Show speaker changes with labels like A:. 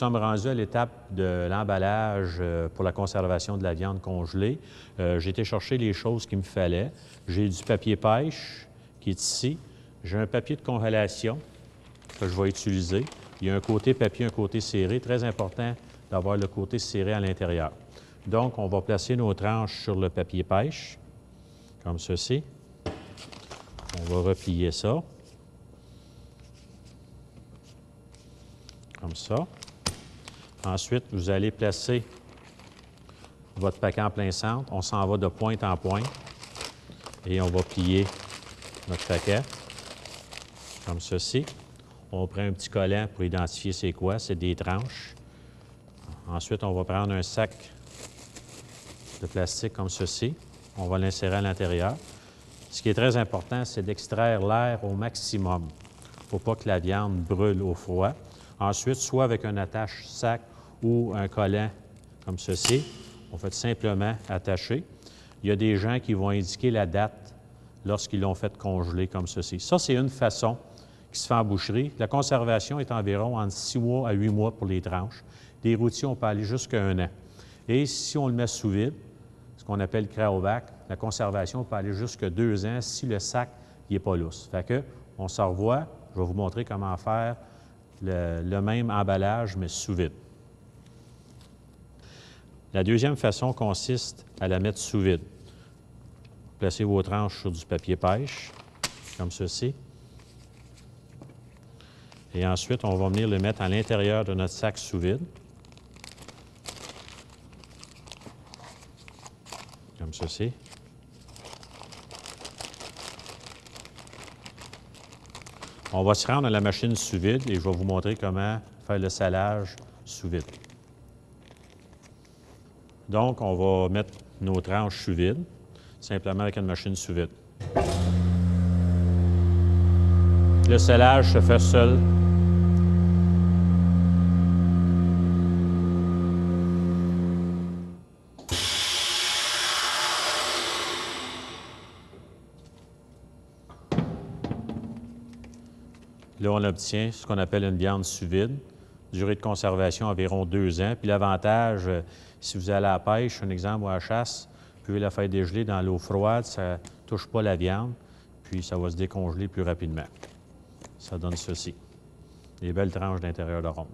A: sommes rendus à l'étape de l'emballage pour la conservation de la viande congelée. J'ai été chercher les choses qu'il me fallait. J'ai du papier pêche qui est ici. J'ai un papier de congélation que je vais utiliser. Il y a un côté papier, un côté serré. Très important d'avoir le côté serré à l'intérieur. Donc, on va placer nos tranches sur le papier pêche, comme ceci. On va replier ça. Comme ça. Ensuite, vous allez placer votre paquet en plein centre. On s'en va de pointe en pointe et on va plier notre paquet comme ceci. On prend un petit collant pour identifier c'est quoi, c'est des tranches. Ensuite, on va prendre un sac de plastique comme ceci. On va l'insérer à l'intérieur. Ce qui est très important, c'est d'extraire l'air au maximum. Il ne faut pas que la viande brûle au froid. Ensuite, soit avec un attache-sac ou un collant comme ceci, on fait simplement attacher. Il y a des gens qui vont indiquer la date lorsqu'ils l'ont fait congeler comme ceci. Ça, c'est une façon qui se fait en boucherie. La conservation est environ entre 6 mois à 8 mois pour les tranches. Des rôtis, on peut aller jusqu'à 1 an. Et si on le met sous vide, ce qu'on appelle cryovac, la conservation peut aller jusqu'à 2 ans si le sac n'est pas lousse. Fait que, on se revoit. Je vais vous montrer comment faire le même emballage, mais sous vide. La deuxième façon consiste à la mettre sous vide. Placez vos tranches sur du papier pêche, comme ceci. Et ensuite, on va venir le mettre à l'intérieur de notre sac sous vide. Comme ceci. On va se rendre à la machine sous vide et je vais vous montrer comment faire le salage sous vide. Donc, on va mettre nos tranches sous vide, simplement avec une machine sous vide. Le salage se fait seul. Là, on obtient ce qu'on appelle une viande sous vide. Durée de conservation environ 2 ans. Puis l'avantage, si vous allez à la pêche, un exemple, ou à la chasse, vous pouvez la faire dégeler dans l'eau froide, ça ne touche pas la viande, puis ça va se décongeler plus rapidement. Ça donne ceci. Des belles tranches d'intérieur de ronde.